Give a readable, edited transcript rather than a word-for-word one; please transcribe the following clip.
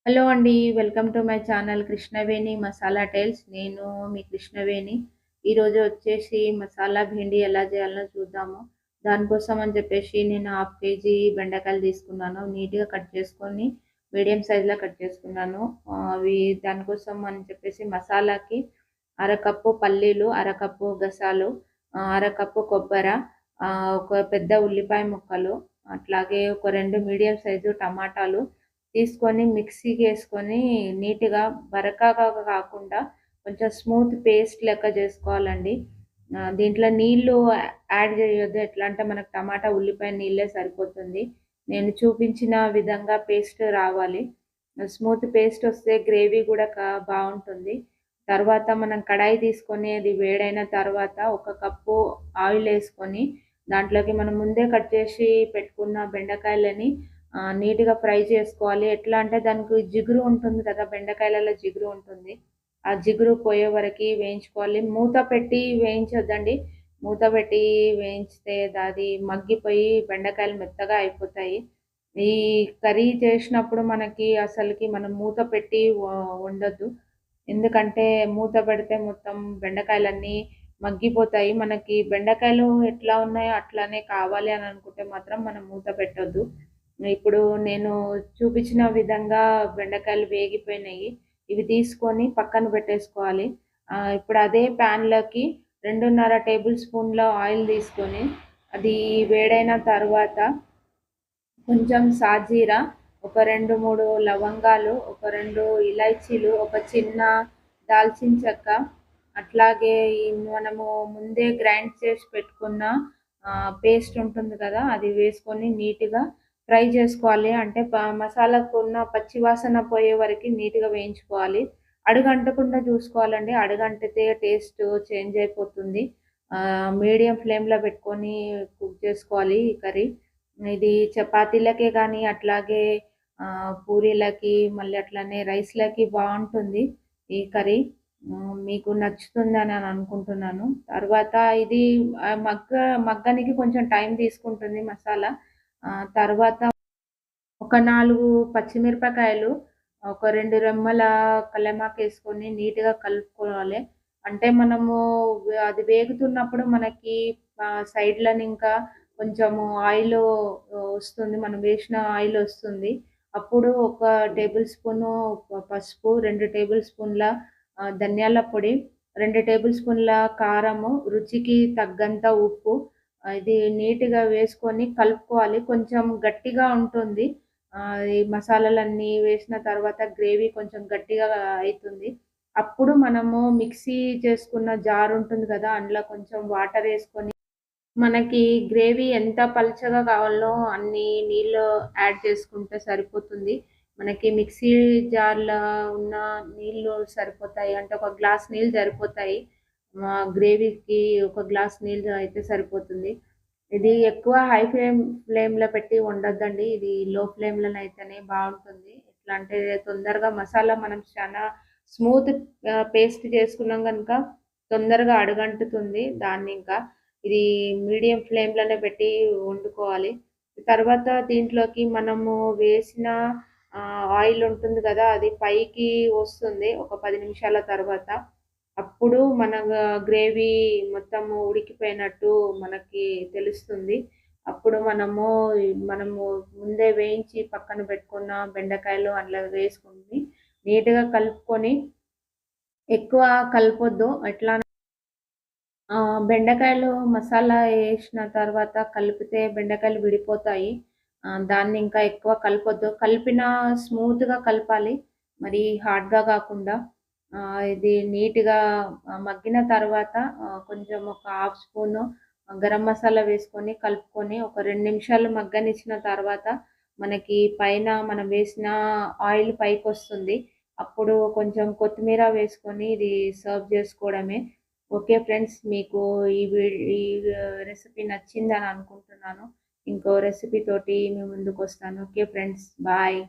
Hello అండి. Welcome to my channel Krishnaveni masala tiles. నేను మీ కృష్ణవేణి. ఈరోజు వచ్చేసి మసాలా భిండి ఎలా చేయాలో చూద్దాము. దానికోసం అని చెప్పేసి నేను హాఫ్ కేజీ బెండకాయలు తీసుకున్నాను. నీట్‌గా కట్ చేసుకొని మీడియం సైజ్‌లో కట్ చేసుకున్నాను. అవి దానికోసం అని చెప్పేసి మసాలాకి అరకప్పు పల్లీలు, అరకప్పు గసాలు, అరకప్పు కొబ్బర, ఒక పెద్ద ఉల్లిపాయ ముక్కలు, అట్లాగే ఒక 2 మీడియం సైజు టమాటాలు తీసుకొని మిక్సీకేసుకొని నీట్‌గా బరకగా కాకుండా కొంచెం స్మూత్ పేస్ట్ లెక్క చేసుకోవాలండి. దీంట్లో నీళ్ళు యాడ్ చేయొద్దు. ఎట్లా అంటే మనకు టమాటా, ఉల్లిపాయ నీళ్ళే సరిపోతుంది. నేను చూపించిన విధంగా పేస్ట్ రావాలి. స్మూత్ పేస్ట్ వస్తే గ్రేవీ కూడా బావుంటుంది. తర్వాత మనం కడాయి తీసుకొని అది వేడైన తర్వాత ఒక కప్పు ఆయిలేసుకొని దాంట్లోకి మనం ముందే కట్ చేసి పెట్టుకున్న బెండకాయలని నీట్‌గా ఫ్రై చేసుకోవాలి. ఎట్లా అంటే దానికి జిగురు ఉంటుంది కదా! బెండకాయలలో జిగురు ఉంటుంది. ఆ జిగురు పోయే వరకి వేయించుకోవాలి. మూత పెట్టి వేయించొద్దండి. మూత పెట్టి వేయించితే అది మగ్గిపోయి బెండకాయలు మెత్తగా అయిపోతాయి. ఈ కర్రీ చేసినప్పుడు మనకి అసలకి మనం మూత పెట్టి వండొద్దు. ఎందుకంటే మూత పెడితే మొత్తం బెండకాయలన్నీ మగ్గిపోతాయి. మనకి బెండకాయలు ఎట్లా ఉన్నాయో అట్లానే కావాలి అని అనుకుంటే మాత్రం మనం మూత పెట్టొద్దు. ఇప్పుడు నేను చూపించిన విధంగా బెండకాయలు వేగిపోయినాయి. ఇవి తీసుకొని పక్కన పెట్టేసుకోవాలి. ఇప్పుడు అదే ప్యాన్‌లోకి 2:30 టేబుల్ స్పూన్‌ల ఆయిల్ తీసుకొని, అది వేడైన తర్వాత కొంచెం సాజీర, ఒక 2, 3 లవంగాలు, ఒక 2 ఇలాచీలు, ఒక చిన్న దాల్చిన చెక్క, అట్లాగే ఈ మనము ముందే గ్రైండ్ చేసి పెట్టుకున్న పేస్ట్ ఉంటుంది కదా! అది వేసుకొని నీట్‌గా ఫ్రై చేసుకోవాలి. అంటే మసాలాకున్న పచ్చి వాసన పోయే వరకి నీట్‌గా వేయించుకోవాలి. అడుగంటకుండా చూసుకోవాలండి. అడుగంటితే టేస్ట్ చేంజ్ అయిపోతుంది. మీడియం ఫ్లేమ్‌లో పెట్టుకొని కుక్ చేసుకోవాలి ఈ కర్రీ. ఇది చపాతీలకే గానీ, అట్లాగే పూరీలకి, మళ్ళీ అట్లనే రైస్‌లకి బావుంటుంది ఈ కర్రీ. మీకు నచ్చుతుందని అనుకుంటున్నాను. తర్వాత ఇది మగ్గనికి కొంచెం టైం తీసుకుంటుంది మసాలా. తర్వాత ఒక 4 పచ్చిమిరపకాయలు, ఒక 2 రెమ్మల కల్యమాకేసుకొని నీట్‌గా కలుపుకోవాలి. అంటే మనము అది వేగుతున్నప్పుడు మనకి సైడ్‌లని ఇంకా కొంచెము ఆయిలు వస్తుంది. మనం వేసిన ఆయిలొస్తుంది. అప్పుడు ఒక టేబుల్ స్పూను పసుపు, 2 టేబుల్ స్పూన్ల ధనియాల పొడి, 2 టేబుల్ స్పూన్ల కారము, రుచికి తగ్గంత ఉప్పు, ఇది నీట్‌గా వేసుకొని కలుపుకోవాలి. కొంచెం గట్టిగా ఉంటుంది. ఈ మసాలాలన్నీ వేసిన తర్వాత గ్రేవీ కొంచెం గట్టిగా అయితుంది. అప్పుడు మనము మిక్సీ చేసుకున్న జార్ ఉంటుంది కదా! అందులో కొంచెం వాటరేసుకొని మనకి గ్రేవీ ఎంత పల్చగా కావాలో అన్ని నీళ్ళు యాడ్ చేసుకుంటే సరిపోతుంది. మనకి మిక్సీ జార్‌లో ఉన్న నీళ్ళు సరిపోతాయి. అంటే ఒక గ్లాస్ నీళ్ళు సరిపోతాయి. గ్రేవీకి ఒక గ్లాస్ నీళ్ళు అయితే సరిపోతుంది. ఇది ఎక్కువ హై ఫ్లేమ్‌లో పెట్టి వండొద్దండి. ఇది లో ఫ్లేమ్‌లోనైతేనే బావుంటుంది. ఎట్లా అంటే తొందరగా మసాలా మనం చాలా స్మూత్ పేస్ట్ చేసుకున్నాం గనుక తొందరగా అడుగంటుతుంది దాన్నింకా. ఇది మీడియం ఫ్లేమ్‌లోనే పెట్టి వండుకోవాలి. తర్వాత దీంట్లోకి మనము వేసిన ఆయిల్ ఉంటుంది గదా! అది పైకి వస్తుంది ఒక 10 నిమిషాల తర్వాత. అప్పుడు మన గ్రేవీ మొత్తము ఉడికిపోయినట్టు మనకి తెలుస్తుంది. అప్పుడు మనము ముందే వేయించి పక్కన పెట్టుకున్న బెండకాయలు అందులో వేసుకొని నీట్‌గా కలుపుకొని ఎక్కువ కలపొద్దు. ఎట్లా బెండకాయలు మసాలా ఏసిన తర్వాత కలిపితే బెండకాయలు విడిపోతాయి. దాన్ని ఇంకా ఎక్కువ కలపొద్దు. కలిపినా స్మూత్‌గా కలపాలి. మరి హార్డ్‌గా కాకుండా. ఇది నీట్‌గా మగ్గిన తర్వాత కొంచెం ఒక హాఫ్ స్పూను గరం మసాలా వేసుకొని కలుపుకొని ఒక 2 నిమిషాలు మగ్గనిచ్చిన తర్వాత మనకి పైన మనం వేసిన ఆయిల్ పైకొస్తుంది. అప్పుడు కొంచెం కొత్తిమీర వేసుకొని ఇది సర్వ్ చేసుకోవడమే. Okay friends. మీకు ఈ రెసిపీ నచ్చిందని అనుకుంటున్నాను. ఇంకో రెసిపీ తోటి మీ ముందుకొస్తాను. Okay friends. బాయ్.